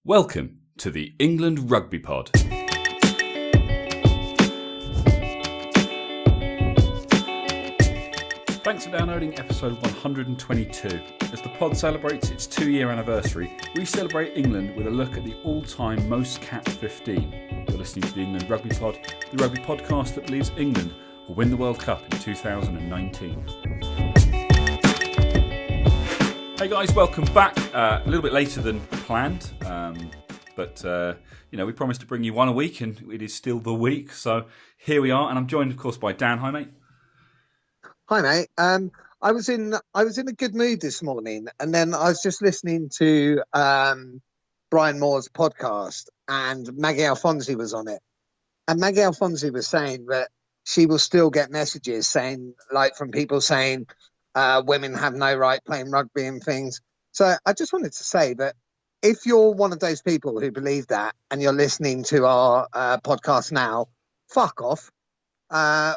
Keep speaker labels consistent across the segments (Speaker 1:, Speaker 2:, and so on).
Speaker 1: Welcome to the England Rugby Pod. Thanks for downloading episode 122. As the pod celebrates its 2-year anniversary, we celebrate England with a look at the all-time most capped 15. You're listening to the England Rugby Pod, the rugby podcast that believes England will win the World Cup in 2019. Hey guys, welcome back. A little bit later than planned, but we promised to bring you one a week, and it is still the week. So here we are, and I'm joined, of course, by Dan. Hi, mate.
Speaker 2: Hi, mate. I was in a good mood this morning, and then I was just listening to Brian Moore's podcast, and Maggie Alfonsi was on it, and Maggie Alfonsi was saying that she will still get messages saying, like, from people saying women have no right playing rugby and things. So I just wanted to say that if you're one of those people who believe that and you're listening to our podcast now, fuck off.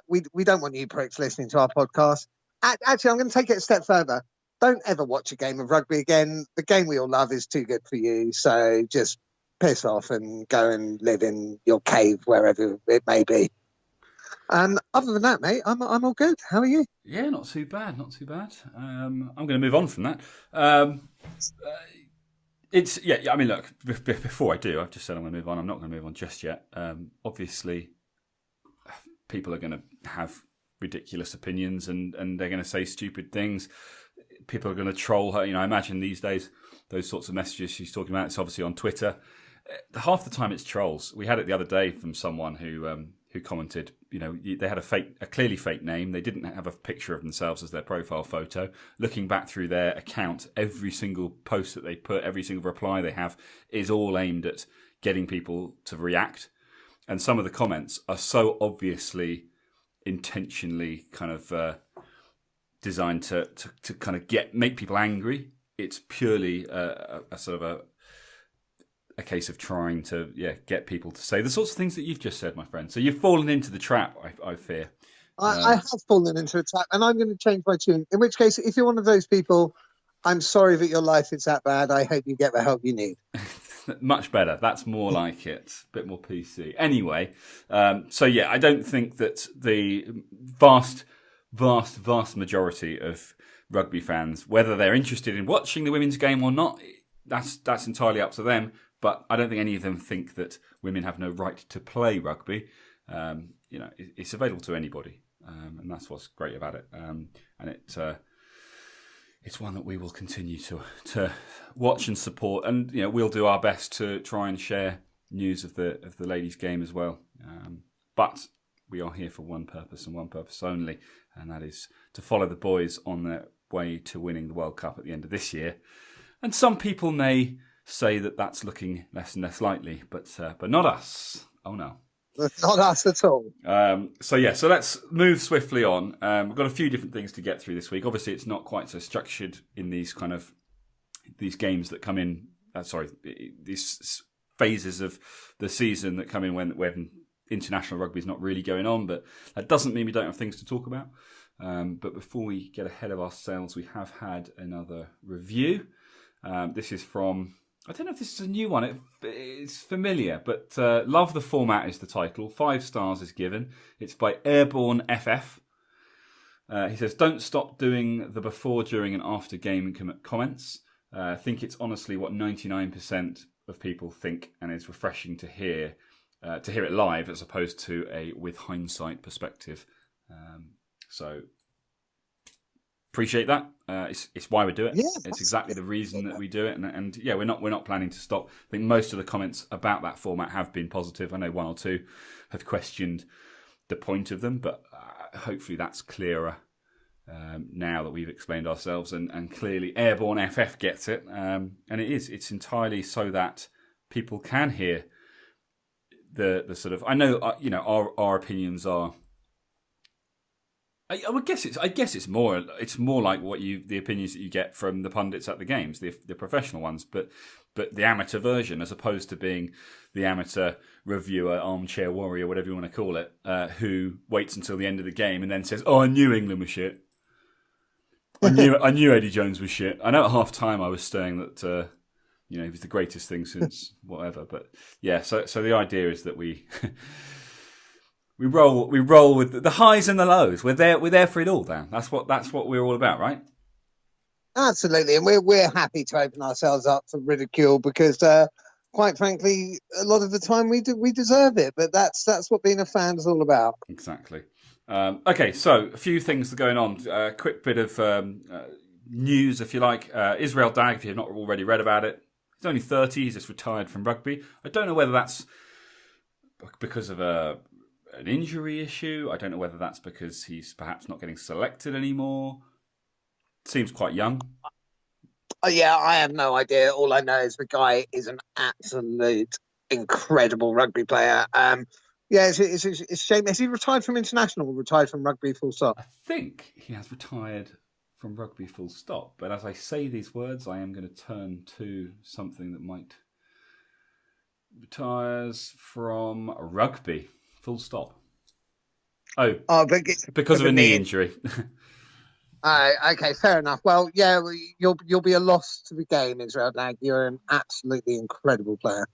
Speaker 2: We don't want you pricks listening to our podcast. Actually, I'm going to take it a step further. Don't ever watch a game of rugby again. The game we all love is too good for you. So just piss off and go and live in your cave, wherever it may be. Other than that, mate, I'm all good. How are you?
Speaker 1: Yeah, not too bad. I'm going to move on from that. Look, before I do, I've just said I'm going to move on. I'm not going to move on just yet. Obviously, people are going to have ridiculous opinions and they're going to say stupid things. People are going to troll her. I imagine these days, those sorts of messages she's talking about, it's obviously on Twitter. Half the time it's trolls. We had it the other day from someone who commented, they had a clearly fake name. They didn't have a picture of themselves as their profile photo. Looking back through their account, every single post that they put, every single reply they have is all aimed at getting people to react. And some of the comments are so obviously intentionally kind of designed to kind of make people angry. It's purely a sort of a case of trying to get people to say the sorts of things that you've just said, my friend. So you've fallen into the trap, I fear.
Speaker 2: I have fallen into a trap, and I'm going to change my tune. In which case, if you're one of those people, I'm sorry that your life is that bad. I hope you get the help you need.
Speaker 1: Much better. That's more like it. A bit more PC. Anyway, I don't think that the vast majority of rugby fans, whether they're interested in watching the women's game or not, that's entirely up to them. But I don't think any of them think that women have no right to play rugby. It's available to anybody, and that's what's great about it. And it's one that we will continue to watch and support, and we'll do our best to try and share news of the ladies' game as well. But we are here for one purpose and one purpose only, and that is to follow the boys on their way to winning the World Cup at the end of this year. And some people may say that that's looking less and less likely, but not us. Oh no.
Speaker 2: Not us at all.
Speaker 1: So let's move swiftly on. We've got a few different things to get through this week. Obviously, it's not quite so structured in these games that come in. These phases of the season that come in when international rugby is not really going on. But that doesn't mean we don't have things to talk about. But before we get ahead of ourselves, we have had another review. This is from, I don't know if this is a new one. It's familiar, but Love the Format is the title. 5 stars is given. It's by Airborne FF. He says, don't stop doing the before, during and after game comments. I think it's honestly what 99% of people think, and it's refreshing to hear it live as opposed to a with hindsight perspective. So appreciate that. It's why we do it.
Speaker 2: Yeah,
Speaker 1: it's exactly the reason that we do it, and we're not planning to stop. I think most of the comments about that format have been positive. I know one or two have questioned the point of them, but hopefully that's clearer now that we've explained ourselves, and clearly Airborne FF gets it, and it's entirely so that people can hear the sort of. I know our opinions are. I guess it's more like the opinions that you get from the pundits at the games, the professional ones, but the amateur version, as opposed to being the amateur reviewer, armchair warrior, whatever you want to call it, who waits until the end of the game and then says, "Oh, I knew England was shit. I knew Eddie Jones was shit." I know at half time I was saying that he was the greatest thing since whatever. But yeah, so the idea is that we we roll with the highs and the lows. We're there for it all, Dan. That's what we're all about, right?
Speaker 2: Absolutely, and we're happy to open ourselves up for ridicule because, quite frankly, a lot of the time we deserve it. But that's what being a fan is all about.
Speaker 1: Exactly. Okay, so a few things are going on. Quick bit of news, if you like. Israel Dag, if you've not already read about it, he's only 30. He's just retired from rugby. I don't know whether that's because of an injury issue. I don't know whether that's because he's perhaps not getting selected anymore. Seems quite young.
Speaker 2: Yeah, I have no idea. All I know is the guy is an absolute incredible rugby player. Yeah, it's a shame. Has he retired from international or retired from rugby full stop?
Speaker 1: I think he has retired from rugby full stop. But as I say these words, I am going to turn to something that might retires from rugby full stop. Oh, because of a knee injury.
Speaker 2: Okay, fair enough. Well, yeah, you'll be a loss to the game, Israel Dag. You're an absolutely incredible player.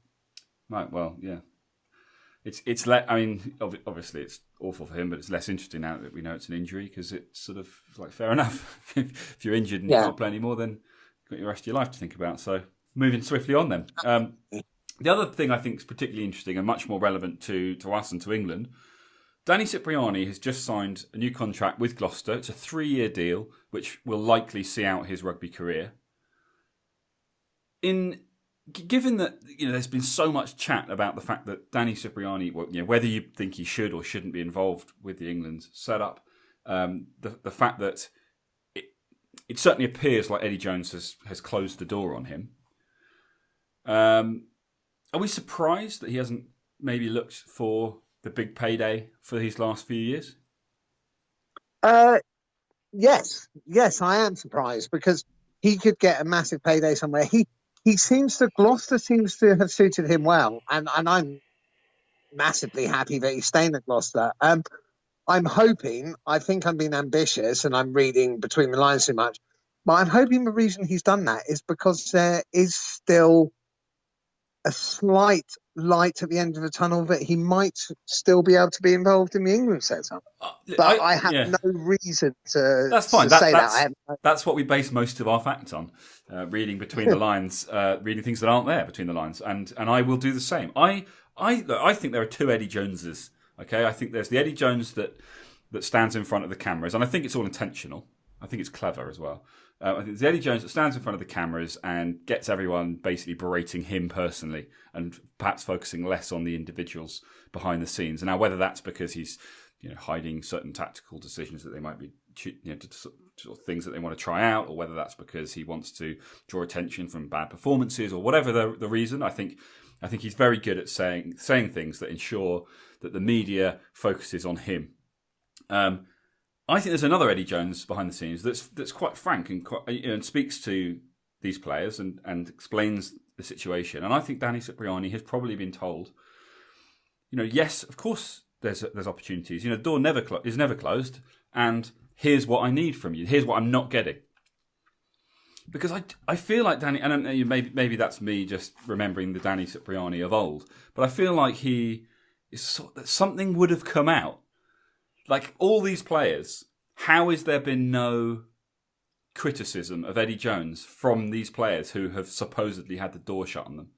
Speaker 1: Right. Well, yeah. It's I mean, obviously it's awful for him, but it's less interesting now that we know it's an injury because it's sort of like fair enough. If you're injured and you can't play anymore, then you've got the rest of your life to think about. So moving swiftly on then. The other thing I think is particularly interesting and much more relevant to us and to England, Danny Cipriani has just signed a new contract with Gloucester. It's a 3-year deal, which will likely see out his rugby career. Given that there's been so much chat about the fact that Danny Cipriani, whether you think he should or shouldn't be involved with the England setup, the fact that it certainly appears like Eddie Jones has closed the door on him. Are we surprised that he hasn't maybe looked for the big payday for these last few years?
Speaker 2: Yes, I am surprised because he could get a massive payday somewhere. Gloucester seems to have suited him well, and I'm massively happy that he's staying at Gloucester. I'm hoping, I think I'm being ambitious and I'm reading between the lines too much, but I'm hoping the reason he's done that is because there is still a slight light at the end of the tunnel that he might still be able to be involved in the England setup. But I have no reason to,
Speaker 1: that's fine.
Speaker 2: Say that.
Speaker 1: That's what we base most of our facts on, reading between the lines, reading things that aren't there between the lines. And I will do the same. I think there are two Eddie Joneses. Okay, I think there's the Eddie Jones that stands in front of the cameras, and I think it's all intentional. I think it's clever as well. I think it's Eddie Jones that stands in front of the cameras and gets everyone basically berating him personally and perhaps focusing less on the individuals behind the scenes. And now whether that's because he's hiding certain tactical decisions that they might be sort of things that they want to try out, or whether that's because he wants to draw attention from bad performances or whatever the reason, I think he's very good at saying things that ensure that the media focuses on him. I think there's another Eddie Jones behind the scenes that's quite frank and and speaks to these players and explains the situation. And I think Danny Cipriani has probably been told, yes, of course there's opportunities. The door is never closed, and here's what I need from you. Here's what I'm not getting. Because I feel like Danny, and maybe that's me just remembering the Danny Cipriani of old, but I feel like something would have come out. Like all these players, how has there been no criticism of Eddie Jones from these players who have supposedly had the door shut on them?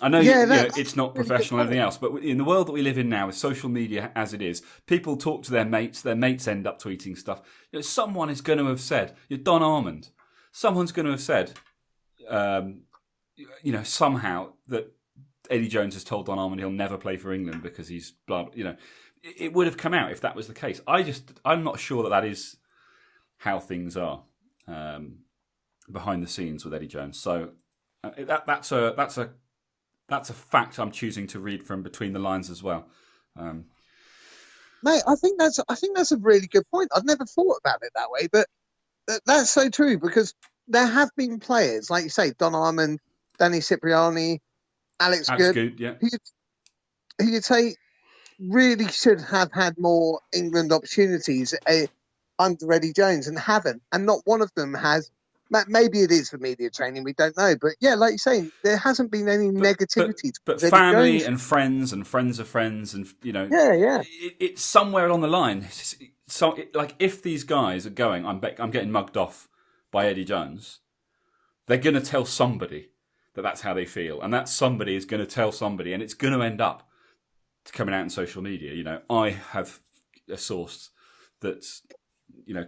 Speaker 1: I know, it's not professional or anything else, but in the world that we live in now, with social media as it is, people talk to their mates end up tweeting stuff. Someone is going to have said, Don Armand, someone's going to have said, somehow that Eddie Jones has told Don Armand he'll never play for England because he's blood. It would have come out if that was the case. I'm not sure that is how things are behind the scenes with Eddie Jones. So that's a fact I'm choosing to read from between the lines as well.
Speaker 2: Mate, I think that's a really good point. I've never thought about it that way, but that's so true because there have been players like you say, Don Armand, Danny Cipriani, Alex Good, who you'd say really should have had more England opportunities under Eddie Jones and haven't. And not one of them has Maybe it is for media training. We don't know, but yeah, like you're saying, there hasn't been any negativity.
Speaker 1: But
Speaker 2: towards Eddie
Speaker 1: family
Speaker 2: Jones.
Speaker 1: and friends of friends, and
Speaker 2: Yeah.
Speaker 1: it's somewhere along the line. So, like, if these guys are going, I'm getting mugged off by Eddie Jones. They're going to tell somebody that that's how they feel, and that somebody is going to tell somebody, and it's going to end up coming out in social media. I have a source that's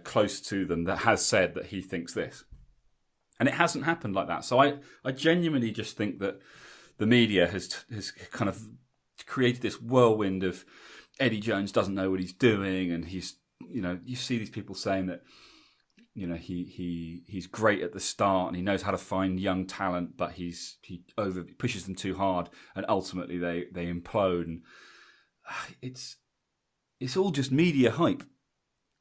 Speaker 1: close to them that has said that he thinks this, and it hasn't happened like that. So I genuinely just think that the media has kind of created this whirlwind of Eddie Jones doesn't know what he's doing, and he's you see these people saying that he's great at the start and he knows how to find young talent, but he pushes them too hard, and ultimately they implode. And it's all just media hype.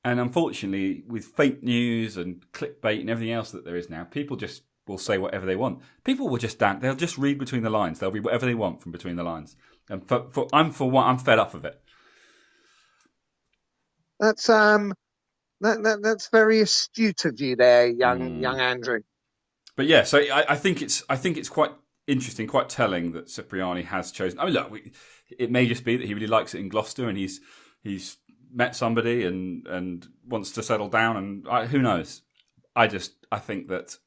Speaker 1: And unfortunately, with fake news and clickbait and everything else that there is now, people just will say whatever they want. People will they'll just read between the lines. They'll read whatever they want from between the lines. And I'm fed up of it.
Speaker 2: That's very astute of you there, young Andrew.
Speaker 1: But yeah, so I think it's quite interesting, quite telling that Cipriani has chosen. I mean, look, it may just be that he really likes it in Gloucester, and he's met somebody and wants to settle down, and who knows? I think that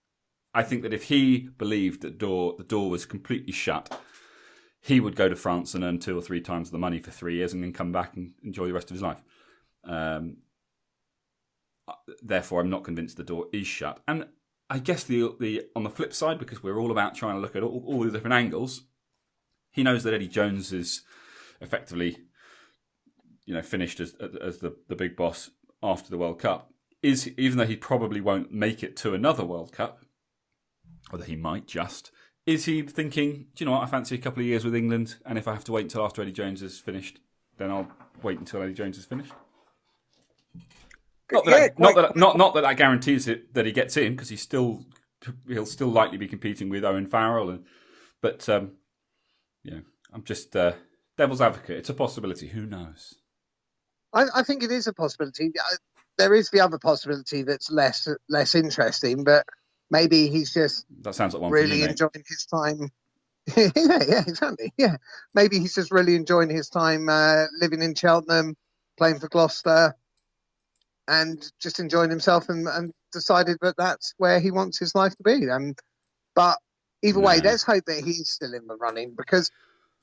Speaker 1: if he believed that the door was completely shut, he would go to France and earn 2 or 3 times the money for 3 years, and then come back and enjoy the rest of his life. Therefore, I'm not convinced the door is shut. And I guess the on the flip side, because we're all about trying to look at all the different angles, he knows that Eddie Jones is effectively, finished as the big boss after the World Cup. Even though he probably won't make it to another World Cup, or that he might just, is he thinking, do you know what, I fancy a couple of years with England, and if I have to wait until after Eddie Jones is finished, then I'll wait until Eddie Jones is finished? Not that guarantees it that he gets in, because he'll still likely be competing with Owen Farrell, but I'm just devil's advocate. It's a possibility. Who knows?
Speaker 2: I think it is a possibility. There is the other possibility that's less interesting, but maybe he's just
Speaker 1: that sounds like one
Speaker 2: really
Speaker 1: for you,
Speaker 2: enjoying his time. yeah, exactly. Yeah, maybe he's just really enjoying his time living in Cheltenham, playing for Gloucester, and just enjoying himself, and decided that that's where he wants his life to be. But either way, let's hope that he's still in the running, because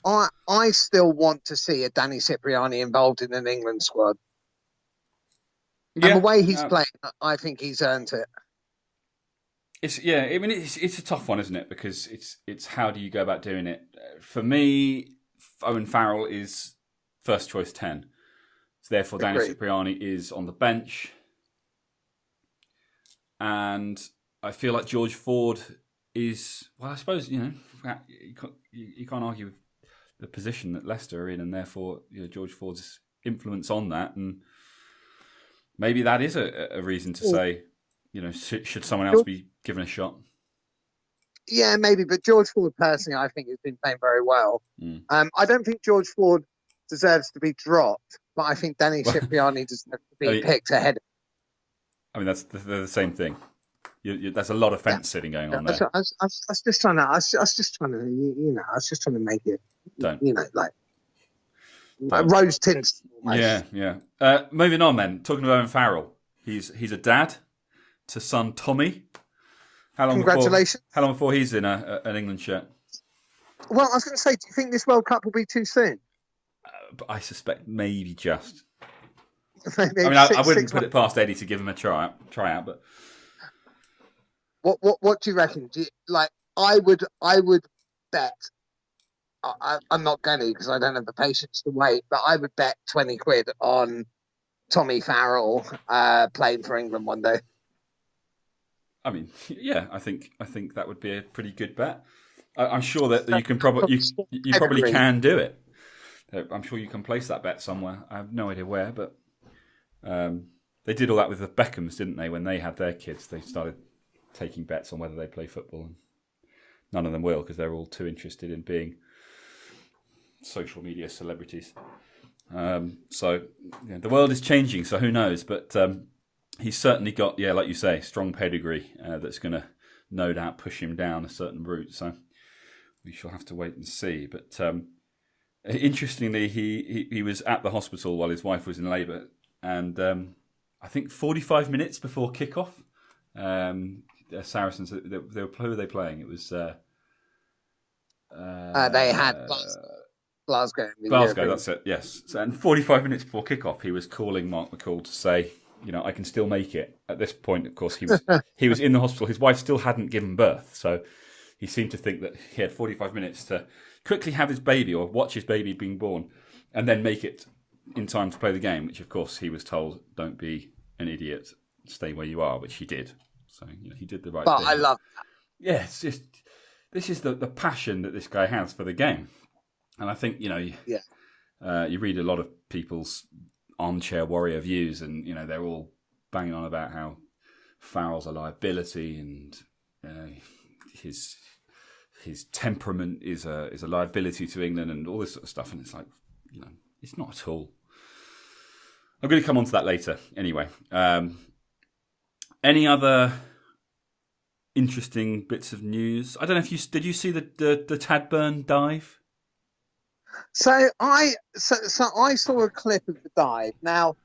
Speaker 2: I still want to see a Danny Cipriani involved in an England squad. Yeah, and the way he's playing, I think he's earned it.
Speaker 1: It's a tough one, isn't it? Because it's how do you go about doing it? For me, Owen Farrell is first choice 10. So therefore, Danny Cipriani is on the bench. And I feel like George Ford is, well, I suppose, you can't argue with the position that Leicester are in, and therefore, George Ford's influence on that. And maybe that is a reason to say, should someone else be given a shot?
Speaker 2: Yeah, maybe. But George Ford, personally, I think has been playing very well. I don't think George Ford deserves to be dropped, but I think Danny Cipriani deserves to be picked ahead.
Speaker 1: I mean, that's the same thing. There's a lot of fence sitting going on there.
Speaker 2: I was just trying to make it, rose tints.
Speaker 1: Almost. Yeah. Moving on then, talking about Owen Farrell. He's a dad to son Tommy.
Speaker 2: Congratulations.
Speaker 1: How long before he's in an England shirt?
Speaker 2: Well, I was going to say, do you think this World Cup will be too soon?
Speaker 1: I suspect maybe just.
Speaker 2: Maybe
Speaker 1: I wouldn't put it past Eddie to give him a try out, but.
Speaker 2: What do you reckon? I would bet. I'm not going to, because I don't have the patience to wait. But I would bet 20 quid on Tommy Farrell playing for England one day.
Speaker 1: I mean, yeah, I think that would be a pretty good bet. I'm sure that you can probably can do it. I'm sure you can place that bet somewhere. I have no idea where, but they did all that with the Beckhams, didn't they? When they had their kids, they started taking bets on whether they play football, and none of them will, because they're all too interested in being social media celebrities. So the world is changing, so who knows? But he's certainly got, like you say, strong pedigree that's going to no doubt push him down a certain route. So we shall have to wait and see. But interestingly, he was at the hospital while his wife was in labour, and I think 45 minutes before kickoff, Saracens, who were they playing? It was
Speaker 2: they had Glasgow.
Speaker 1: Glasgow, that's it. Yes, and 45 minutes before kickoff, he was calling Mark McCall to say, I can still make it. At this point, of course, he was in the hospital. His wife still hadn't given birth, so he seemed to think that he had 45 minutes to quickly have his baby or watch his baby being born, and then make it in time to play the game. Which, of course, he was told, "Don't be an idiot, stay where you are," which he did. So he did the right thing.
Speaker 2: But I love that.
Speaker 1: Yeah, it's just this is the passion that this guy has for the game, and I think you read a lot of people's armchair warrior views, and they're all banging on about how Farrell's a liability and his temperament is a liability to England and all this sort of stuff, and it's like it's not at all. I'm going to come on to that later. Anyway, any other interesting bits of news? I don't know if did you see the Tadburn dive?
Speaker 2: So I saw a clip of the dive. Now,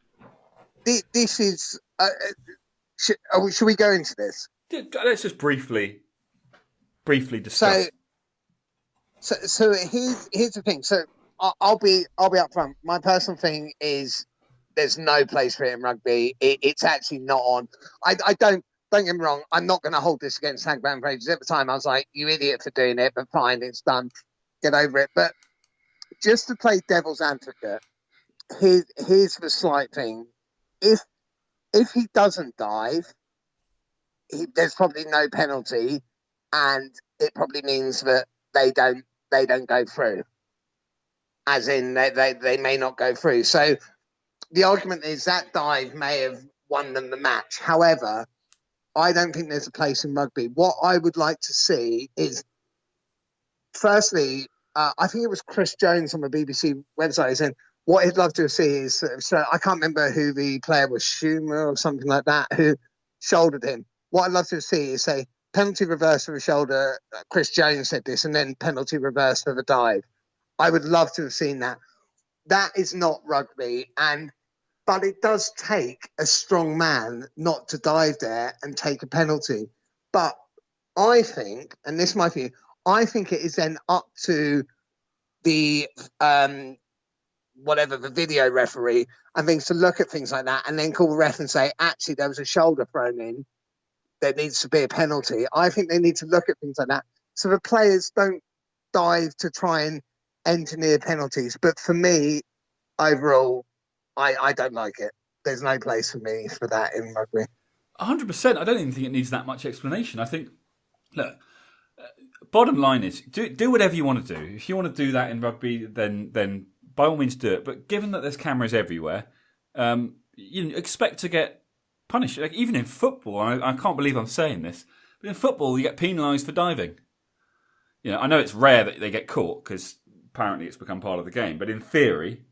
Speaker 2: this is. Should we go into this?
Speaker 1: Let's just briefly discuss.
Speaker 2: So here's the thing. So I'll be upfront. My personal thing is there's no place for it in rugby. It's actually not on. I don't get me wrong. I'm not going to hold this against Hagman for ages. At the time, I was like, you idiot for doing it, but fine, it's done. Get over it. But just to play devil's advocate, here's the slight thing. If he doesn't dive, there's probably no penalty, and it probably means that they don't go through. As in, they may not go through. So the argument is that dive may have won them the match. However, I don't think there's a place in rugby. What I would like to see is, firstly, I think it was Chris Jones on the BBC website saying what he'd love to see is, so I can't remember who the player was, Schumer or something like that, who shouldered him. What I'd love to see is say penalty reverse for the shoulder. Chris Jones said this, and then penalty reverse for the dive. I would love to have seen that. That is not rugby, but it does take a strong man not to dive there and take a penalty. But I think, and this might be, I think it is then up to the the video referee and things to look at things like that and then call the ref and say, actually, there was a shoulder thrown in. There needs to be a penalty. I think they need to look at things like that so the players don't dive to try and engineer penalties. But for me, overall, I don't like it. There's no place for me for that in rugby.
Speaker 1: 100%. I don't even think it needs that much explanation. I think, look, bottom line is do whatever you want to do. If you want to do that in rugby, then by all means do it. But given that there's cameras everywhere, you expect to get punished. Like even in football, I can't believe I'm saying this, but in football you get penalised for diving. I know it's rare that they get caught because apparently it's become part of the game. But in theory,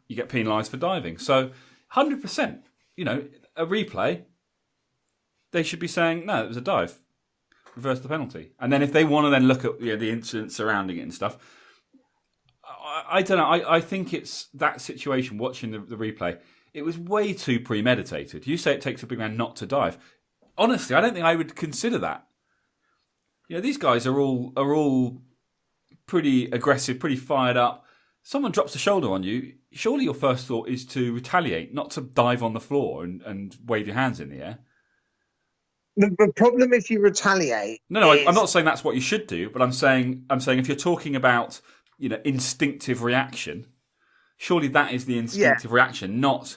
Speaker 1: you get penalised for diving. So 100%, a replay, they should be saying, no, it was a dive. Reverse the penalty. And then if they want to then look at the incidents surrounding it and stuff, I don't know. I think it's that situation, watching the replay, it was way too premeditated. You say it takes a big man not to dive. Honestly, I don't think I would consider that. These guys are all pretty aggressive, pretty fired up. Someone drops a shoulder on you, surely your first thought is to retaliate, not to dive on the floor and wave your hands in the air.
Speaker 2: The problem if you retaliate.
Speaker 1: No, I'm not saying that's what you should do, but I'm saying if you're talking about instinctive reaction, surely that is the instinctive reaction, not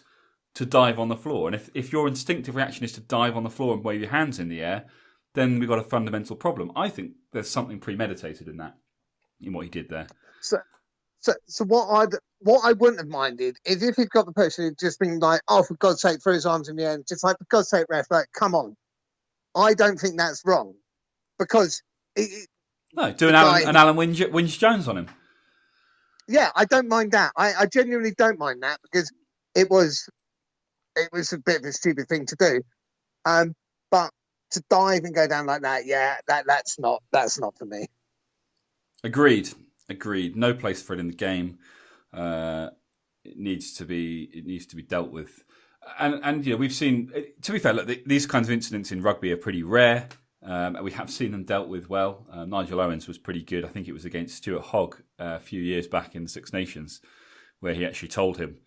Speaker 1: to dive on the floor. And if your instinctive reaction is to dive on the floor and wave your hands in the air, then we've got a fundamental problem. I think there's something premeditated in that, in what he did there.
Speaker 2: So what I wouldn't have minded is if he'd got the person who'd just been like, oh, for God's sake, throw his arms in the air, and just like, for God's sake, ref, like, come on. I don't think that's wrong because
Speaker 1: do an Alan Winch Jones on him.
Speaker 2: Yeah, I don't mind that. I genuinely don't mind that because it was it was a bit of a stupid thing to do. But to dive and go down like that, yeah, that's not for me.
Speaker 1: Agreed. No place for it in the game. It needs to be dealt with. And we've seen. To be fair, look, these kinds of incidents in rugby are pretty rare. We have seen them dealt with well. Nigel Owens was pretty good. I think it was against Stuart Hogg a few years back in the Six Nations, where he actually told him,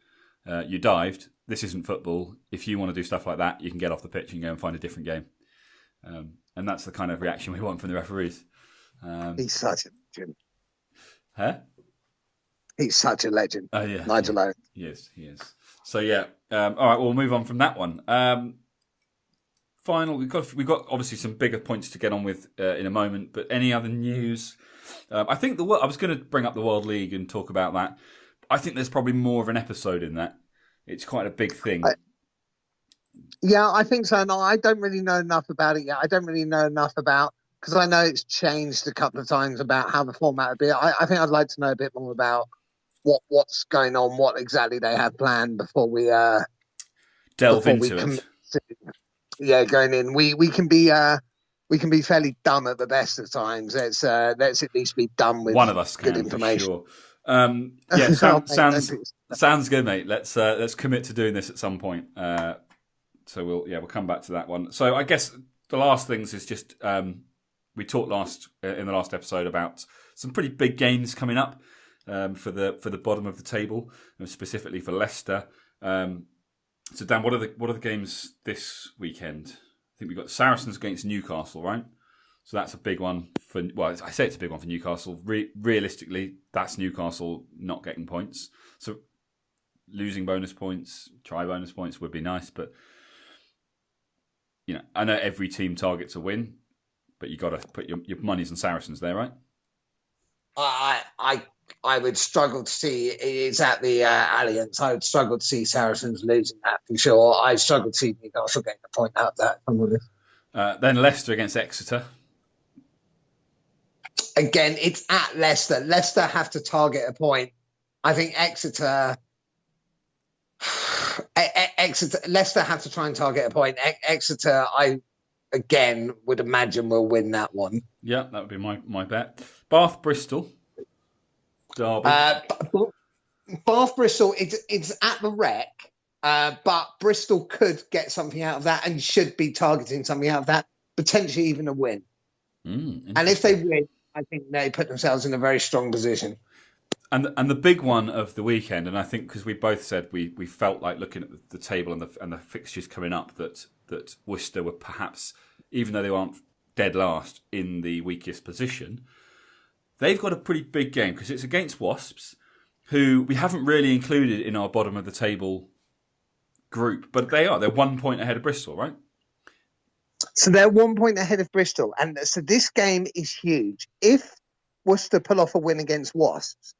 Speaker 1: "You dived. This isn't football. If you want to do stuff like that, you can get off the pitch and go and find a different game." And that's the kind of reaction we want from the referees.
Speaker 2: He's such a legend.
Speaker 1: Huh?
Speaker 2: He's such a legend.
Speaker 1: Oh yeah,
Speaker 2: Nigel Owens.
Speaker 1: He is. So yeah. All right, we'll move on from that one. Final, we've got obviously some bigger points to get on with in a moment. But any other news? I think I was going to bring up the World League and talk about that. I think there's probably more of an episode in that. It's quite a big thing.
Speaker 2: Yeah, I think so. No, I don't really know enough about it yet. I don't really know enough about, because I know it's changed a couple of times about how the format would be. I think I'd like to know a bit more about what's going on, what exactly they have planned before we
Speaker 1: delve into it.
Speaker 2: Yeah, going in, we can be fairly dumb at the best of times. Let's at least be done with
Speaker 1: one of us can,
Speaker 2: good information.
Speaker 1: For sure. Yeah, sounds good, mate. Let's commit to doing this at some point. So we'll come back to that one. So I guess the last things is just we talked in the last episode about some pretty big games coming up for the bottom of the table, and specifically for Leicester. So Dan, what are the games this weekend? I think we've got Saracens against Newcastle, right? So that's a big one I say it's a big one for Newcastle. Realistically, that's Newcastle not getting points. So losing bonus points, try bonus points would be nice, but I know every team targets a win, but you got to put your monies on Saracens there, right?
Speaker 2: I would struggle to see it's at the Allianz. I would struggle to see Saracens losing that for sure. I struggle to see Newcastle getting a point out of that.
Speaker 1: Then Leicester against Exeter.
Speaker 2: Again, it's at Leicester. Leicester have to target a point. I think Leicester have to try and target a point. Exeter, I again would imagine will win that one.
Speaker 1: Yeah, that would be my bet. Bath Bristol. Derby.
Speaker 2: Bath Bristol, it's at the Rec, but Bristol could get something out of that and should be targeting something out of that, potentially even a win. And if they win, I think they put themselves in a very strong position.
Speaker 1: And the big one of the weekend, and I think because we both said we felt like looking at the table and the fixtures coming up that Worcester were perhaps, even though they aren't dead last, in the weakest position. They've got a pretty big game because it's against Wasps, who we haven't really included in our bottom of the table group, but they're 1 point ahead of Bristol, right?
Speaker 2: So they're 1 point ahead of Bristol, and so this game is huge. If Worcester pull off a win against Wasps'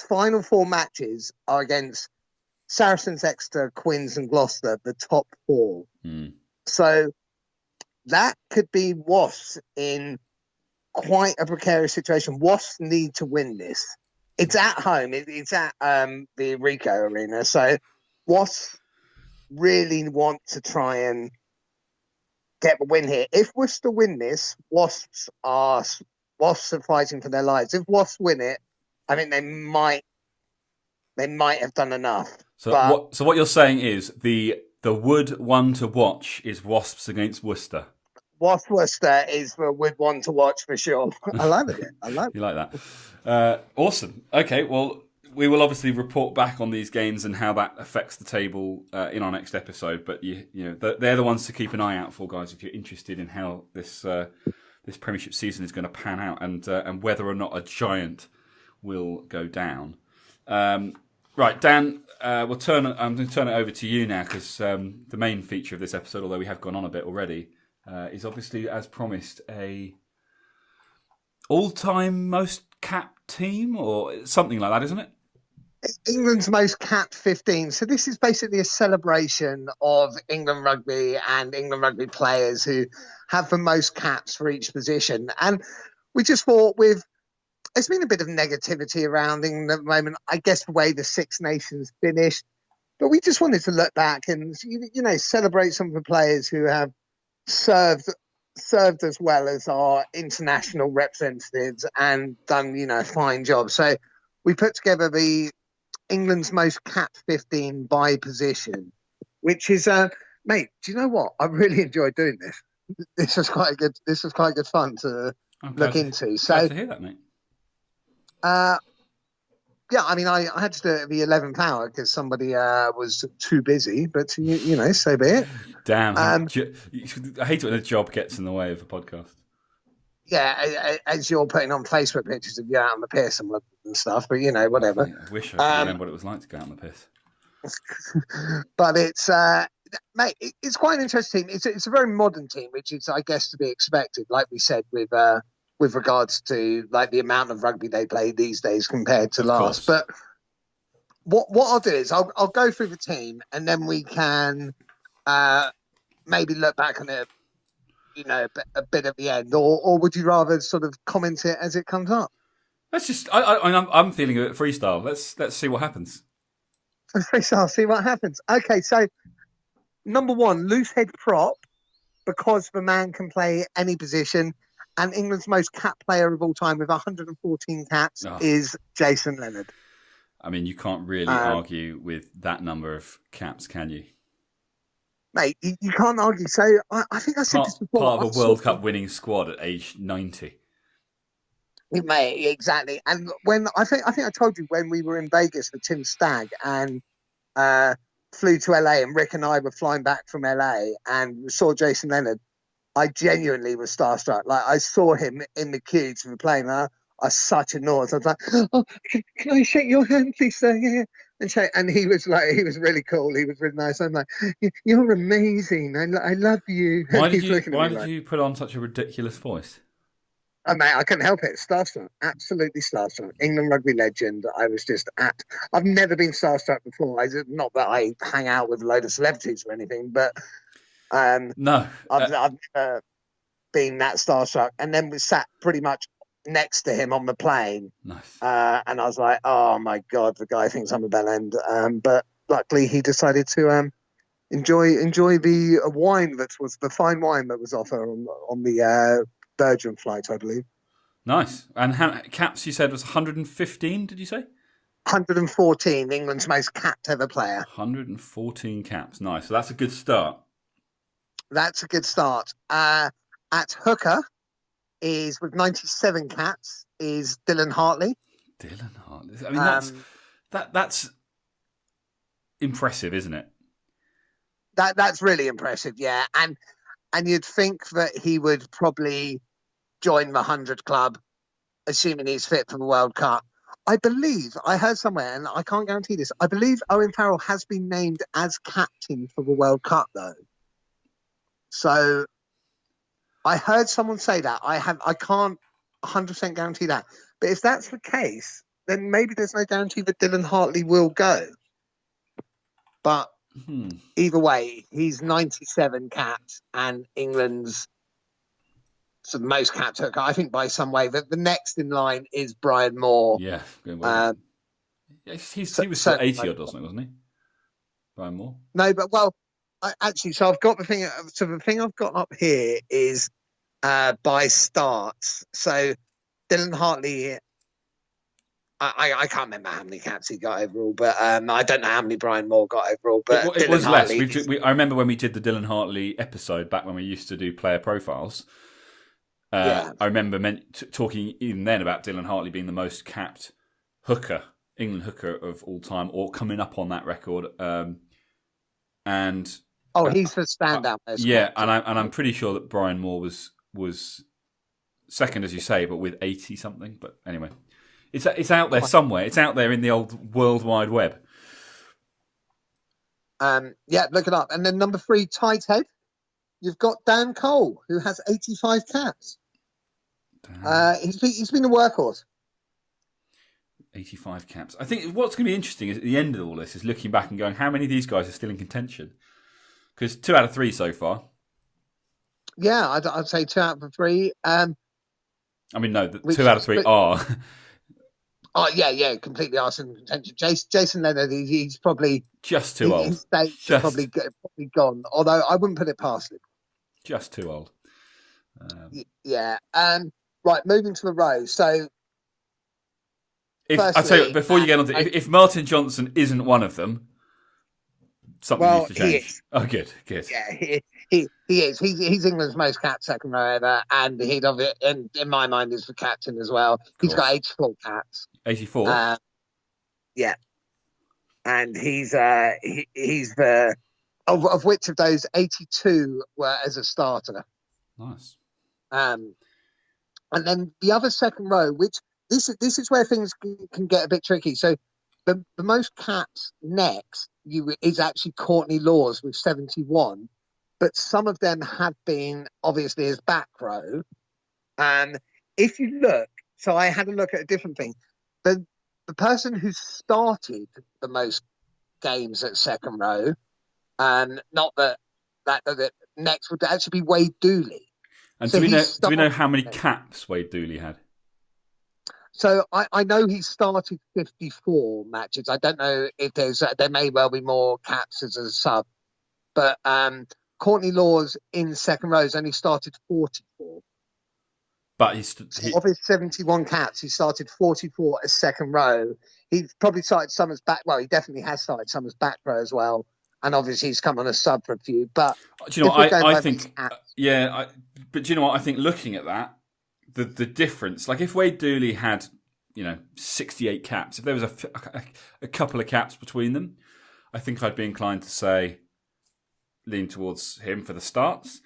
Speaker 2: final 4 matches are against Saracens, Exeter, Quins, and Gloucester, the top 4. So that could be Wasps in quite a precarious situation. Wasps need to win this. It's at home. It's at the Rico Arena. So Wasps really want to try and get the win here. If Worcester win this, Wasps are fighting for their lives. If Wasps win it, I think they might have done enough.
Speaker 1: So what you're saying is the wood one to watch is Wasps against Worcester.
Speaker 2: Worcester is the wood one to watch for sure. I love it.
Speaker 1: You like that? Awesome. Okay, well, we will obviously report back on these games and how that affects the table in our next episode. But they're the ones to keep an eye out for, guys, if you're interested in how this Premiership season is going to pan out and whether or not a giant will go down. Right, Dan, I'm going to turn it over to you now because the main feature of this episode, although we have gone on a bit already, is obviously, as promised, a all-time most capped team or something like that, isn't it?
Speaker 2: England's most capped 15. So this is basically a celebration of England rugby and England rugby players who have the most caps for each position. And we just thought there's been a bit of negativity around England at the moment. I guess the way the Six Nations finished, But we just wanted to look back and celebrate some of the players who have served as well as our international representatives and done a fine job. So we put together the England's most capped 15 by position, which is mate, do you know what? I really enjoyed doing this. This was quite good fun to look into. So
Speaker 1: glad to hear that, mate.
Speaker 2: Yeah, I mean, I had to do it at the 11th hour because somebody was too busy, but so be it.
Speaker 1: Damn. I hate it when a job gets in the way of a podcast.
Speaker 2: Yeah, as you're putting on Facebook pictures of you out on the piss and stuff, but whatever.
Speaker 1: I wish I could remember what it was like to go out on the piss.
Speaker 2: But it's, mate, it's quite an interesting team. It's a very modern team, which is, I guess, to be expected, like we said, with regards to like the amount of rugby they play these days compared to last. But what I'll do is I'll go through the team and then we can maybe look back on it, a bit at the end, or would you rather sort of comment it as it comes up?
Speaker 1: Let's just. I'm feeling a bit freestyle. Let's see what happens.
Speaker 2: Freestyle, see what happens. Okay, so number 1, loose head prop, because the man can play any position. And England's most capped player of all time with 114 caps is Jason Leonard.
Speaker 1: I mean, you can't really argue with that number of caps, can you?
Speaker 2: Mate, you can't argue. So I think I said this before.
Speaker 1: Part of a World Cup winning squad at age 90.
Speaker 2: Mate, exactly. And when I think I told you when we were in Vegas for Tim Stagg and flew to LA, and Rick and I were flying back from LA and saw Jason Leonard, I genuinely was starstruck. Like, I saw him in the queue to the plane. I was such a nose. I was like, "Oh, can I shake your hand, please, sir?" Yeah. And he was really cool. He was really nice. I'm like, "You're amazing. I love you."
Speaker 1: Why did you put on such a ridiculous voice?
Speaker 2: Oh, mate, I couldn't help it. Starstruck, absolutely starstruck. England rugby legend. I was just I've never been starstruck before. Not that I hang out with a load of celebrities or anything, but.
Speaker 1: No,
Speaker 2: I've never been that starstruck. And then we sat pretty much next to him on the plane.
Speaker 1: Nice.
Speaker 2: And I was like, oh my God, the guy thinks I'm a bellend. But luckily he decided to enjoy the wine that was the fine wine that was offered on the Virgin flight, I believe.
Speaker 1: Nice. And how caps you said was 115, did you say?
Speaker 2: 114, England's most capped ever player.
Speaker 1: 114 caps. Nice. So that's a good start.
Speaker 2: That's a good start. At hooker is with 97 caps is Dylan Hartley.
Speaker 1: Dylan Hartley. I mean, that's impressive, isn't it?
Speaker 2: That's really impressive, yeah. And you'd think that he would probably join the 100 club, assuming he's fit for the World Cup. I believe I heard somewhere, and I can't guarantee this. I believe Owen Farrell has been named as captain for the World Cup, though. So I heard someone say that. I can't 100% guarantee that. But if that's the case, then maybe there's no guarantee that Dylan Hartley will go. But either way, he's 97 caps and England's most capped hooker, I think, by some way. The next in line is Brian Moore.
Speaker 1: Yeah. He was 80 odd, wasn't he? Brian Moore?
Speaker 2: No, but so I've got the thing. So the thing I've got up here is by starts. So Dylan Hartley, I can't remember how many caps he got overall, but I don't know how many Brian Moore got overall. But
Speaker 1: it was less. I remember when we did the Dylan Hartley episode back when we used to do player profiles. I remember talking even then about Dylan Hartley being the most capped England hooker of all time, or coming up on that record.
Speaker 2: He's the standout.
Speaker 1: I'm pretty sure that Brian Moore was second, as you say, but with 80 something. But anyway, it's out there somewhere. It's out there in the old World Wide Web.
Speaker 2: Look it up. And then number 3, tight head. You've got Dan Cole, who has 85 caps. He's been a workhorse.
Speaker 1: 85 caps. I think what's going to be interesting is at the end of all this is looking back and going, how many of these guys are still in contention? Because 2 out of 3 so far.
Speaker 2: Yeah, I'd say 2 out of 3.
Speaker 1: I mean, no, 2 out of 3 are.
Speaker 2: Oh yeah, completely Arsenal contention. Jason Leonard, he's probably
Speaker 1: Just too old.
Speaker 2: His days are probably gone. Although I wouldn't put it past him.
Speaker 1: Just too old.
Speaker 2: Yeah. Right, moving to the row. So,
Speaker 1: I tell you, before you get on to, if Martin Johnson isn't one of them, something needs to change.
Speaker 2: He is.
Speaker 1: Oh, good.
Speaker 2: Yeah, he is. He's England's most capped second row ever, and he'd of it. And in my mind, is the captain as well. He's got 84 caps.
Speaker 1: 84.
Speaker 2: Yeah, and he's the of which of those 82 were as a starter.
Speaker 1: Nice.
Speaker 2: And then the other second row, which this is where things can get a bit tricky. So the most caps next is actually Courtney Laws with 71, but some of them have been obviously as back row. If you look, so I had a look at a different thing. The person who started the most games at second row, not that next would actually be Wade Dooley.
Speaker 1: And so do we know how many caps Wade Dooley had?
Speaker 2: So I know he started 54 matches. I don't know if there may well be more caps as a sub, but Courtney Laws in second row has only started 44.
Speaker 1: But
Speaker 2: of his 71 caps, he started 44 as second row. He probably started some as back. Well, he definitely has started some as back row as well. And obviously he's come on a sub for a few. But
Speaker 1: do you know what I think? But do you know what I think? Looking at that, the difference, like if Wade Dooley had 68 caps, if there was a couple of caps between them, I think I'd be inclined to say lean towards him for the starts.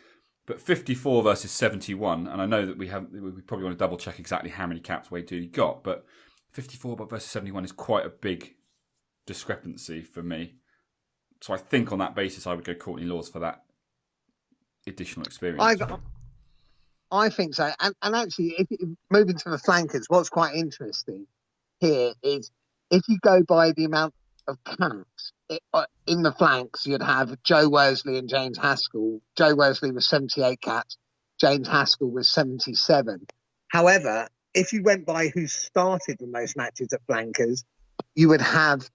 Speaker 1: But 54 versus 71, and I know that we probably want to double check exactly how many caps Wade Dooley got, but 54 versus 71 is quite a big discrepancy for me. So I think on that basis, I would go Courtney Laws for that additional experience.
Speaker 2: I think so. And actually, moving to the flankers, what's quite interesting here is if you go by the amount of caps in the flanks, you'd have Joe Worsley and James Haskell. Joe Worsley was 78 caps. James Haskell was 77. However, if you went by who started the most matches at flankers, you would have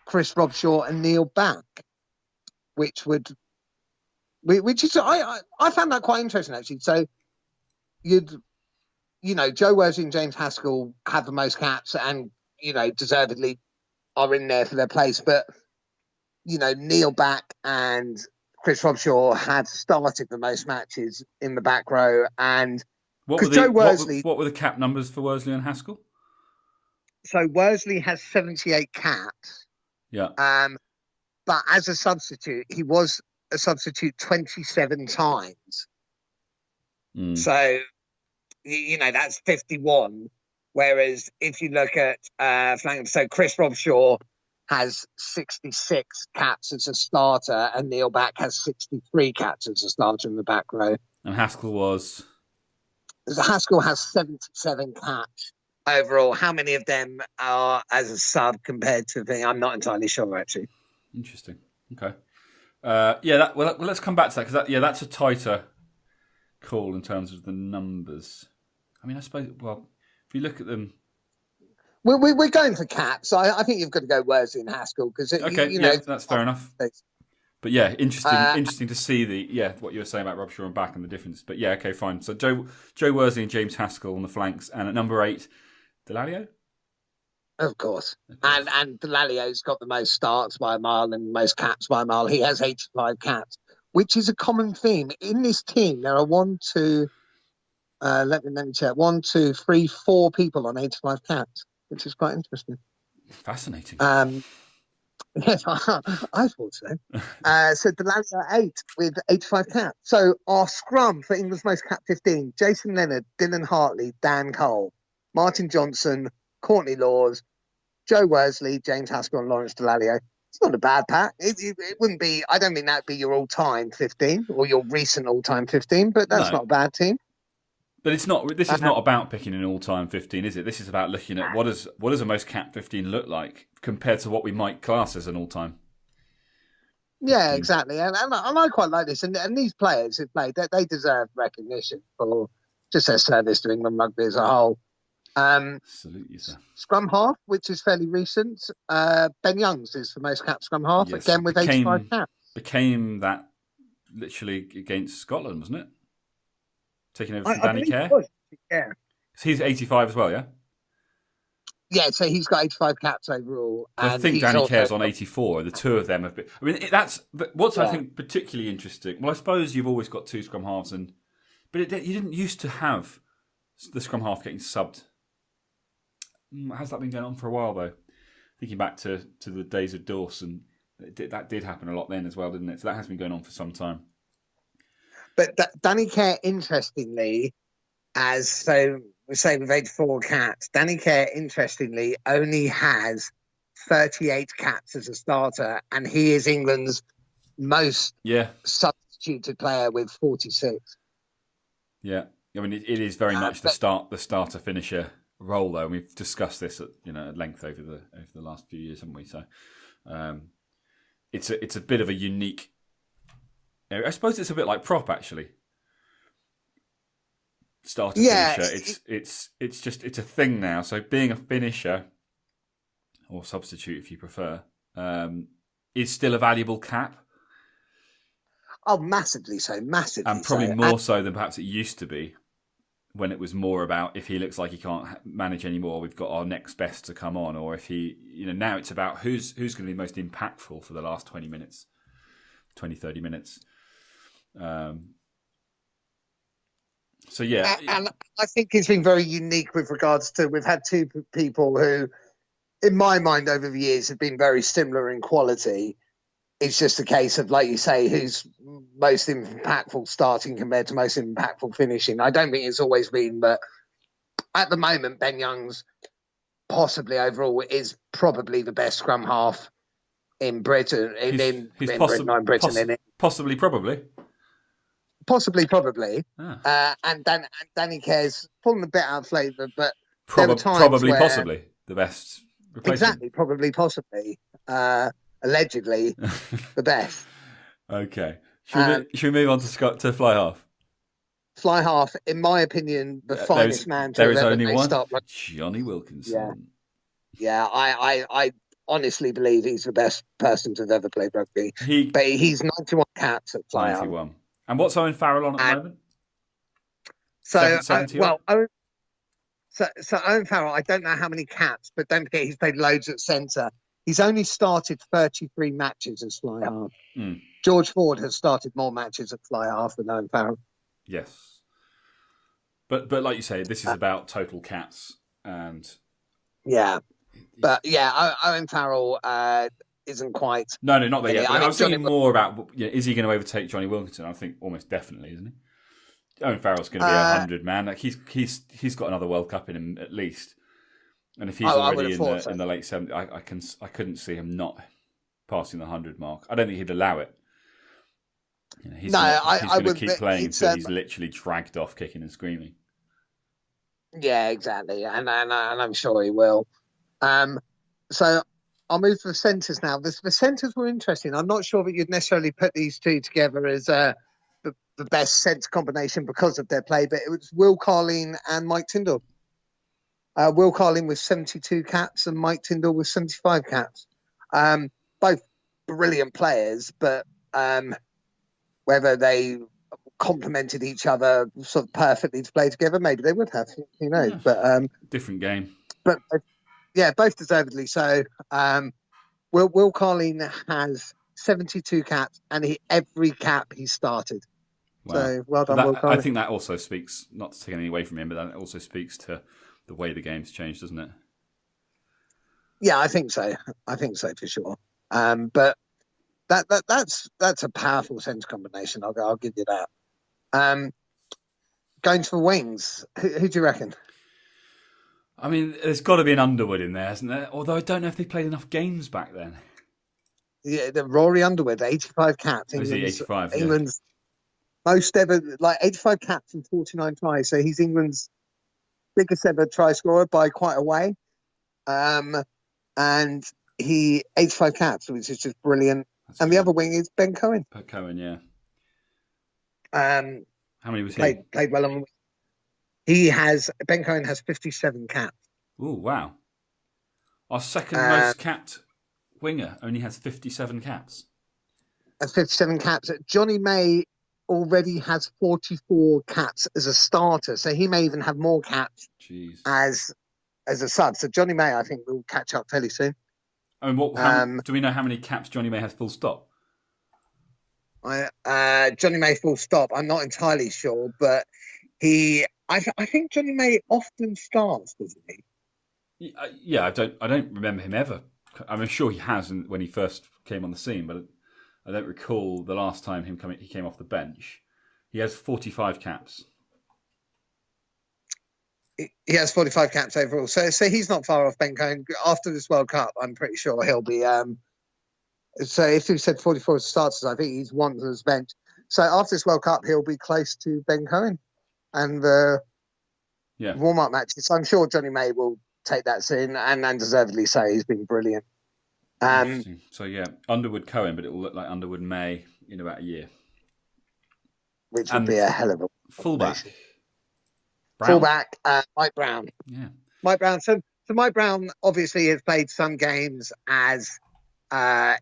Speaker 2: Chris Robshaw and Neil Back, which is I found that quite interesting actually. So Joe Worsley and James Haskell have the most caps and deservedly are in there for their place, but Neil Back and Chris Robshaw had started the most matches in the back row. And
Speaker 1: what were the cap numbers for Worsley and Haskell?
Speaker 2: So Worsley has 78 caps.
Speaker 1: Yeah.
Speaker 2: But as a substitute, he was a substitute 27 times. So, that's 51. Whereas if you look at so Chris Robshaw has 66 caps as a starter, and Neil Back has 63 caps as a starter in the back row.
Speaker 1: And Haskell
Speaker 2: has 77 caps overall. How many of them are as a sub compared to I'm not entirely sure actually.
Speaker 1: Interesting. Okay. Let's come back to that because that's a tighter call in terms of the numbers. I mean, I suppose. Well, if you look at them.
Speaker 2: We're going for caps. I think you've got to go Worsley and Haskell because
Speaker 1: that's fair enough. But yeah, interesting to see what you were saying about Robshaw and Back and the difference. But yeah, okay, fine. So Joe Worsley and James Haskell on the flanks, and at number 8, Delalio.
Speaker 2: Of course. And Delalio's got the most starts by a mile and most caps by a mile. He has 85 caps, which is a common theme in this team. There are 1, 2. Let me check. 1, 2, 3, 4 people on 85 caps, which is quite interesting.
Speaker 1: Fascinating.
Speaker 2: Yes, I thought so. So Delalio 8 with 85 caps. So our scrum for England's most cap 15: Jason Leonard, Dylan Hartley, Dan Cole, Martin Johnson, Courtney Laws, Joe Worsley, James Haskell, and Lawrence Delalio. It's not a bad pack. It wouldn't be. I don't mean that'd be your all-time 15 or your recent all-time 15, but that's not a bad team.
Speaker 1: But it's not. This is not about picking an all-time 15, is it? This is about looking at what does a most cap 15 look like compared to what we might class as an all-time.
Speaker 2: Yeah, exactly. And I quite like this. And these players who played, they deserve recognition for just their service to England rugby as a whole.
Speaker 1: Absolutely, sir.
Speaker 2: Scrum half, which is fairly recent. Ben Youngs is the most capped scrum half,
Speaker 1: Yes,
Speaker 2: again with 85 caps.
Speaker 1: Became that literally against Scotland, wasn't it? Taking over from
Speaker 2: I
Speaker 1: Danny
Speaker 2: believe
Speaker 1: Care.
Speaker 2: it was. Yeah.
Speaker 1: He's 85 as well, yeah?
Speaker 2: Yeah, so he's got 85 caps overall.
Speaker 1: I
Speaker 2: And
Speaker 1: think
Speaker 2: he's
Speaker 1: Danny
Speaker 2: also
Speaker 1: Care's on 84. The two of them have been. I mean, that's what's I
Speaker 2: Yeah.
Speaker 1: think particularly interesting. Well, I suppose you've always got two scrum halves, but you didn't used to have the scrum half getting subbed. Has that been going on for a while though? Thinking back to the days of Dawson, that did happen a lot then as well, didn't it? So that has been going on for some time.
Speaker 2: But Danny Care, interestingly, we say with 84 caps, Danny Care, interestingly, only has 38 caps as a starter, and he is England's most substituted player with 46.
Speaker 1: Yeah, I mean it is very much the starter finisher role though. And we've discussed this at length over the last few years, haven't we? So it's a bit of a unique. I suppose it's a bit like prop actually. Starter finisher. It's a thing now. So being a finisher or substitute, if you prefer, is still a valuable cap.
Speaker 2: Oh, massively so, massively,
Speaker 1: and probably more so than perhaps it used to be, when it was more about if he looks like he can't manage anymore, we've got our next best to come on, or if he, now it's about who's going to be most impactful for the last 20 minutes, 30 minutes. So yeah,
Speaker 2: and I think it's been very unique with regards to we've had two people who, in my mind, over the years have been very similar in quality. It's just a case of, like you say, who's most impactful starting compared to most impactful finishing. I don't think it's always been, but at the moment, Ben Youngs, possibly overall, is probably the best scrum half in Britain.
Speaker 1: Possibly, probably.
Speaker 2: Possibly, probably. And Danny Care's pulling a bit out of flavour, but there were times
Speaker 1: probably,
Speaker 2: where,
Speaker 1: possibly the best replacement.
Speaker 2: Exactly, probably, possibly. Allegedly, the best.
Speaker 1: Okay. Should we move on to fly half?
Speaker 2: Fly half, in my opinion, the finest man to
Speaker 1: there is
Speaker 2: ever
Speaker 1: only one.
Speaker 2: Start.
Speaker 1: Johnny Wilkinson.
Speaker 2: Yeah. I honestly believe he's the best person to have ever played rugby. But he's 91 caps at fly
Speaker 1: 91. Half. And what's Owen Farrell on at the moment?
Speaker 2: So Owen Farrell, I don't know how many caps, but don't forget he's played loads at centre. He's only started 33 matches as fly half. George Ford has started more matches at fly half than Owen Farrell.
Speaker 1: Yes. But like you say, this is about total caps. And
Speaker 2: yeah. But yeah, Owen Farrell isn't quite...
Speaker 1: No, not there yet. I was thinking more about, is he going to overtake Johnny Wilkinson? I think almost definitely, isn't he? Owen Farrell's going to be 100, man. Like he's got another World Cup in him at least. And if he's already in the late 70s, I couldn't see him not passing the 100 mark. I don't think he'd allow it. He's going to keep playing until he's literally dragged off, kicking and screaming.
Speaker 2: Yeah, exactly, and I'm sure he will. So I'll move to the centres now. The centres were interesting. I'm not sure that you'd necessarily put these two together as the best centre combination because of their play, but it was Will Carling and Mike Tindall. Will Carling with 72 caps and Mike Tindall with 75 caps. Both brilliant players, but whether they complemented each other sort of perfectly to play together, maybe they would have. Who knows? Yeah. But
Speaker 1: different game.
Speaker 2: But yeah, both deservedly so. Will Carling has 72 caps, and every cap he started. Wow. So well done, Will Carling.
Speaker 1: I think that also speaks, not to take anything away from him, but that also speaks to the way the game's changed, doesn't it?
Speaker 2: Yeah, I think so. For sure. But that's a powerful centre combination. I'll give you that. Going to the wings, who do you reckon?
Speaker 1: I mean, there's got to be an Underwood in there, hasn't there? Although I don't know if they played enough games back then.
Speaker 2: Yeah, the Rory Underwood, 85 caps. England's most ever, 85 caps and 49 tries. So he's England's biggest ever try scorer by quite a way. And he 85 caps, which is just brilliant. That's and the other wing is Ben Cohen.
Speaker 1: Ben Cohen, yeah.
Speaker 2: How
Speaker 1: many was he?
Speaker 2: Played well on. Ben Cohen has 57 caps.
Speaker 1: Oh, wow. Our second most capped winger only has 57 caps.
Speaker 2: 57 caps. Johnny May already has 44 caps as a starter, so he may even have more caps as a sub. So Johnny May, I think, will catch up fairly soon.
Speaker 1: I mean, do we know how many caps Johnny May has full stop?
Speaker 2: Johnny May full stop. I'm not entirely sure, but I think Johnny May often starts, doesn't he?
Speaker 1: Yeah, I don't remember him ever. I'm sure he has when he first came on the scene, but I don't recall the last time he came off the bench. He has 45 caps.
Speaker 2: He has 45 caps overall, so he's not far off Ben Cohen. After this World Cup, I'm pretty sure he'll be. So if you said 44 starters, I think he's one as bench. So after this World Cup, he'll be close to Ben Cohen and the warm-up matches. So I'm sure Johnny May will take that soon and deservedly say he's been brilliant.
Speaker 1: So Underwood Cohen, but it will look like Underwood May in about a year,
Speaker 2: which would be a hell of a
Speaker 1: fullback.
Speaker 2: Mike Brown.
Speaker 1: Yeah,
Speaker 2: Mike Brown. So Mike Brown obviously has played some games as a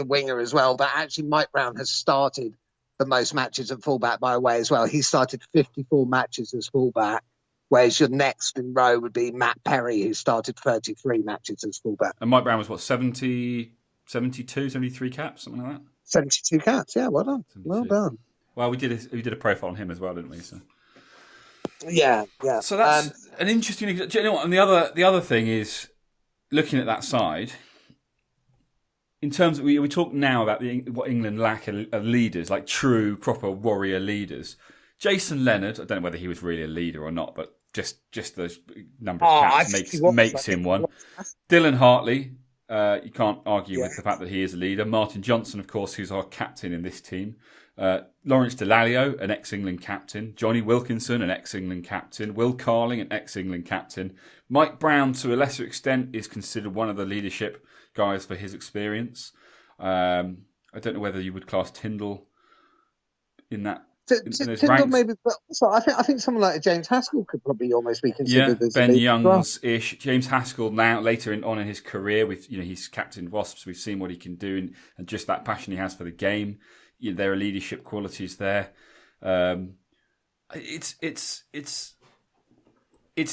Speaker 2: winger as well. But actually, Mike Brown has started the most matches at fullback by a way as well. He started 54 matches as fullback. Whereas your next in row would be Matt Perry, who started 33 matches as fullback.
Speaker 1: And Mike Brown was 72, 73 caps, something like that?
Speaker 2: 72 caps, yeah, well done. 72. Well done.
Speaker 1: Well, we did a profile on him as well, didn't we? So.
Speaker 2: Yeah.
Speaker 1: So that's an interesting. Do you know what? And the other thing is looking at that side. In terms of we talk now about what England lack are leaders, like true proper warrior leaders. Jason Leonard, I don't know whether he was really a leader or not, but just the number of caps makes him one. Dylan Hartley, you can't argue with the fact that he is a leader. Martin Johnson, of course, who's our captain in this team. Lawrence Dallaglio, an ex-England captain. Johnny Wilkinson, an ex-England captain. Will Carling, an ex-England captain. Mike Brown, to a lesser extent, is considered one of the leadership guys for his experience. I don't know whether you would class Tyndall in that.
Speaker 2: Tyndall maybe, but also I think someone like James Haskell could probably almost be considered as
Speaker 1: Ben Youngs-ish. James Haskell now later on in his career, he's captained Wasps. We've seen what he can do and just that passion he has for the game. There are leadership qualities there. It's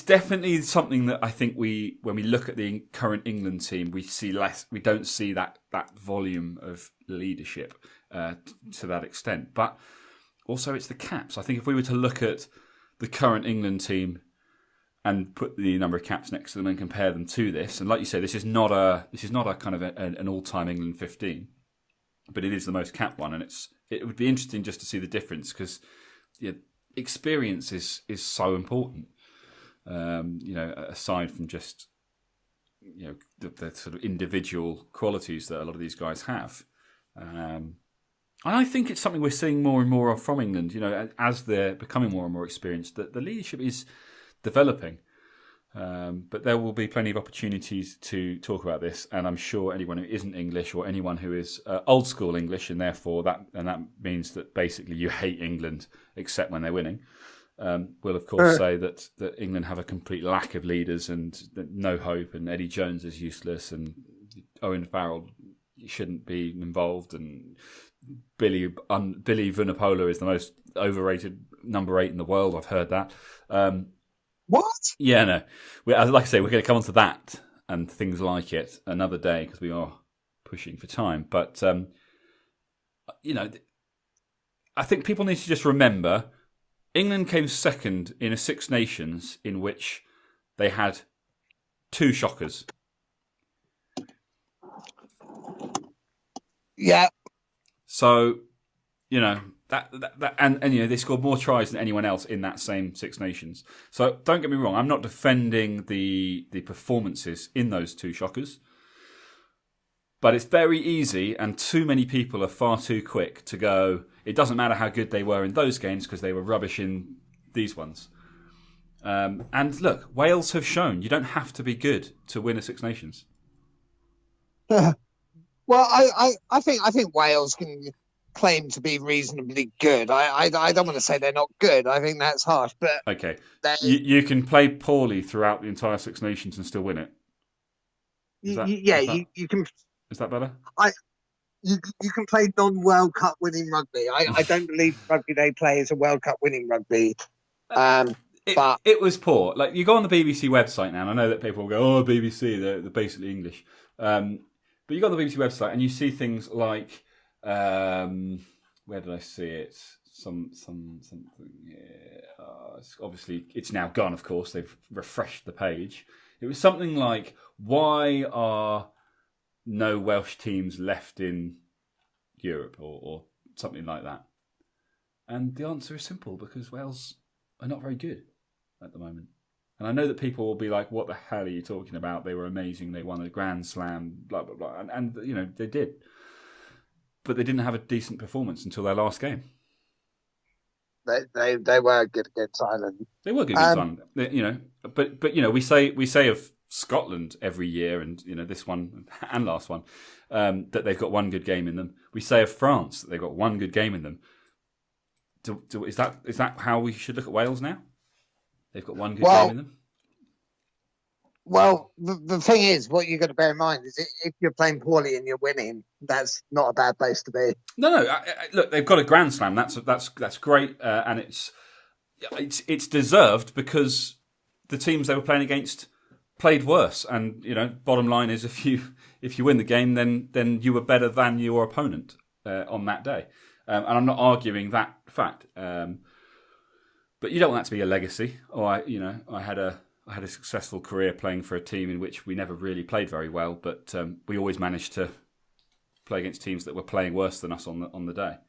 Speaker 1: definitely something that I think when we look at the current England team, we see less. We don't see that volume of leadership to that extent, but. Also, it's the caps. I think if we were to look at the current England team and put the number of caps next to them and compare them to this, and like you say, this is not a kind of an all-time England 15, but it is the most capped one, and it would be interesting just to see the difference because experience is so important. Aside from just the sort of individual qualities that a lot of these guys have. And I think it's something we're seeing more and more of from England, as they're becoming more and more experienced, that the leadership is developing. But there will be plenty of opportunities to talk about this, and I'm sure anyone who isn't English or anyone who is old school English, and therefore that means that basically you hate England except when they're winning, will of course say that England have a complete lack of leaders and no hope, and Eddie Jones is useless, and Owen Farrell shouldn't be involved, and Billy Vunipola is the most overrated number 8 in the world. I've heard that.
Speaker 2: What?
Speaker 1: Yeah, no. Like I say, we're going to come on to that and things like it another day because we are pushing for time. But, I think people need to just remember England came second in a Six Nations in which they had 2 shockers.
Speaker 2: Yeah.
Speaker 1: So, that they scored more tries than anyone else in that same Six Nations. So don't get me wrong, I'm not defending the performances in those 2 shockers. But it's very easy, and too many people are far too quick to go, it doesn't matter how good they were in those games because they were rubbish in these ones. And look, Wales have shown you don't have to be good to win a Six Nations.
Speaker 2: Well, I think Wales can. claim to be reasonably good. I don't want to say they're not good. I think that's harsh, but
Speaker 1: Okay, you can play poorly throughout the entire Six Nations and still win it. Is that
Speaker 2: you can.
Speaker 1: is that better?
Speaker 2: You can play non-World Cup winning rugby. I don't believe the rugby they play is a World Cup winning rugby. But
Speaker 1: it was poor. Like, you go on the BBC website now, and I know that people will go, "Oh, BBC, they're basically English." But you go on the BBC website and you see things like, where did I see it? Something. Obviously, it's now gone. Of course, they've refreshed the page. It was something like, "Why are no Welsh teams left in Europe," or something like that. And the answer is simple: because Wales are not very good at the moment. And I know that people will be like, "What the hell are you talking about? They were amazing. They won a Grand Slam, blah blah blah." And you know, they did, but they didn't have a decent performance until their last game.
Speaker 2: They were good against Ireland.
Speaker 1: They were good against Ireland, you know. But you know, we say of Scotland every year, and you know, this one and last one, that they've got one good game in them. We say of France that they've got one good game in them. Is that how we should look at Wales now? They've got one good game in them.
Speaker 2: Well, the thing is, what you've got to bear in mind is if you're playing poorly and you're winning, that's not a bad place to be.
Speaker 1: No. Look, they've got a Grand Slam. That's great, and it's deserved because the teams they were playing against played worse. And you know, bottom line is, if you win the game, then you were better than your opponent on that day. And I'm not arguing that fact. But you don't want that to be a legacy. I had a successful career playing for a team in which we never really played very well, but we always managed to play against teams that were playing worse than us on the day.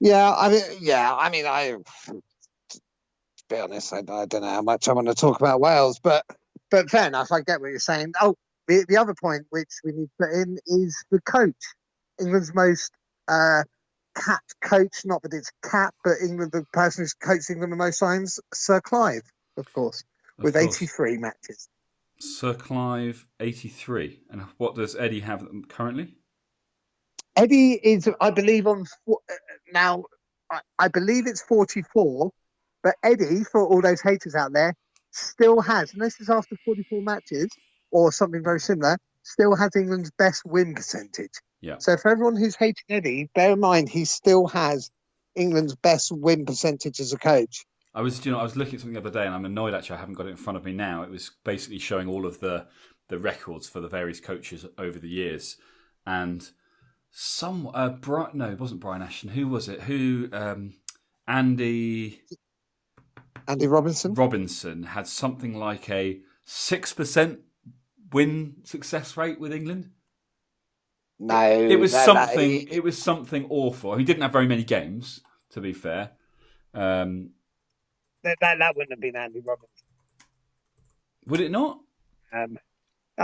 Speaker 2: To be honest, I don't know how much I want to talk about Wales, but fair enough. I get what you're saying. Oh, the other point which we need to put in is the coach. England's most capped coach, not that it's capped, but the person who's coached England the most times, Sir Clive, of course, with 83 matches.
Speaker 1: Sir Clive, 83. And what does Eddie have currently?
Speaker 2: Eddie is, I believe, now, I believe it's 44, but Eddie, for all those haters out there, still has, and this is after 44 matches, or something very similar, still has England's best win percentage.
Speaker 1: Yeah.
Speaker 2: So for everyone who's hating Eddie, bear in mind he still has England's best win percentage as a coach.
Speaker 1: I was looking at something the other day, and I'm annoyed actually I haven't got it in front of me now. It was basically showing all of the records for the various coaches over the years, and it wasn't Brian Ashton. Who was it? Andy
Speaker 2: Robinson.
Speaker 1: Robinson had something like a 6% win success rate with England.
Speaker 2: No,
Speaker 1: it was something. It was something awful. He didn't have very many games, to be fair.
Speaker 2: That wouldn't have been Andy Robinson.
Speaker 1: Would it not?
Speaker 2: I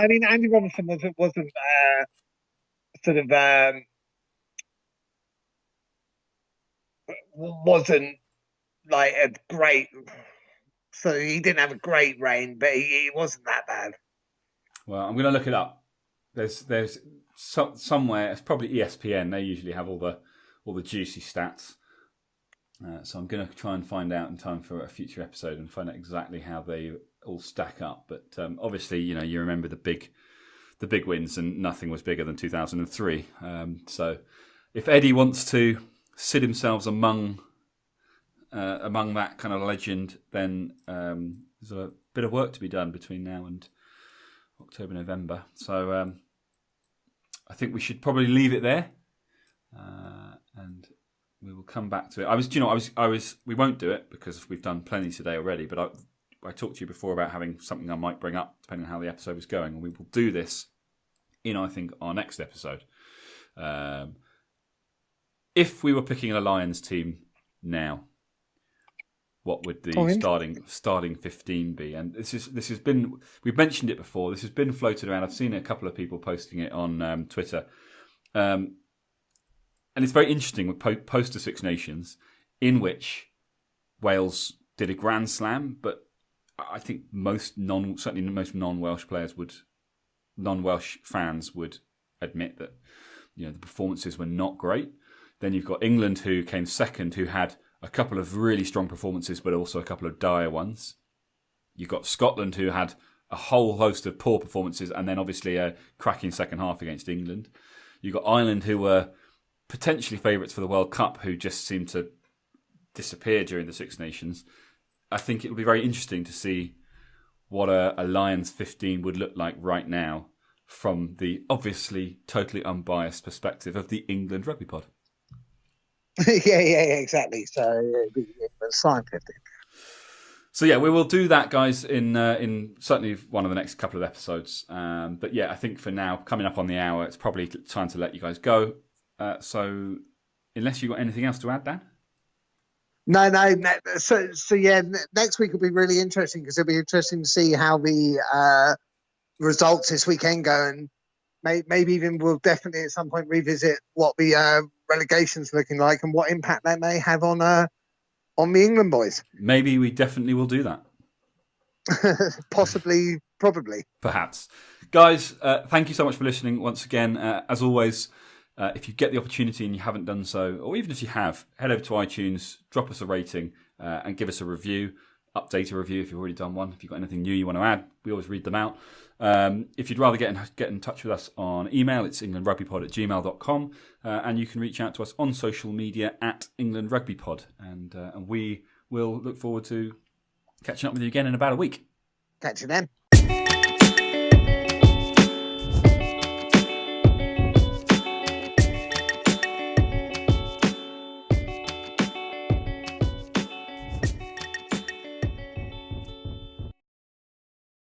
Speaker 2: mean, Andy Robinson wasn't wasn't like a great. So he didn't have a great reign, but he wasn't that bad.
Speaker 1: Well, I'm going to look it up. There's somewhere, it's probably ESPN. They usually have all the juicy stats. So I'm going to try and find out in time for a future episode and find out exactly how they all stack up. But obviously, you know, you remember the big wins, and nothing was bigger than 2003. So if Eddie wants to sit himself among that kind of legend, then there's a bit of work to be done between now and October, November. So I think we should probably leave it there, and we will come back to it. We won't do it because we've done plenty today already. But I talked to you before about having something I might bring up depending on how the episode was going, and we will do this in, I think, our next episode. If we were picking a Lions team now, what would the starting 15 be? And this has been, we've mentioned it before. This has been floated around. I've seen a couple of people posting it on Twitter, and it's very interesting with post the Six Nations, in which Wales did a Grand Slam, but I think certainly most non-Welsh fans would admit that the performances were not great. Then you've got England, who came second, who had a couple of really strong performances, but also a couple of dire ones. You've got Scotland, who had a whole host of poor performances, and then obviously a cracking second half against England. You've got Ireland, who were potentially favourites for the World Cup, who just seemed to disappear during the Six Nations. I think it would be very interesting to see what a Lions 15 would look like right now from the obviously totally unbiased perspective of the England Rugby Pod.
Speaker 2: yeah, exactly. So it'd be Lions 15.
Speaker 1: So yeah, we will do that, guys, in certainly one of the next couple of episodes. But yeah, I think for now, coming up on the hour, it's probably time to let you guys go. So unless you've got anything else to add, Dan?
Speaker 2: No. So yeah, next week will be really interesting because it'll be interesting to see how the results this weekend go, and maybe even we'll definitely at some point revisit what the relegation's looking like and what impact that may have on the England boys.
Speaker 1: Maybe we definitely will do that.
Speaker 2: Possibly, probably.
Speaker 1: Perhaps. Guys, thank you so much for listening once again. As always, if you get the opportunity and you haven't done so, or even if you have, head over to iTunes, drop us a rating and give us a review. Update a review if you've already done one. If you've got anything new you want to add, we always read them out. If you'd rather get in touch with us on email, it's englandrugbypod@gmail.com, and you can reach out to us on social media at englandrugbypod, and we will look forward to catching up with you again in about a week.
Speaker 2: Catch you then.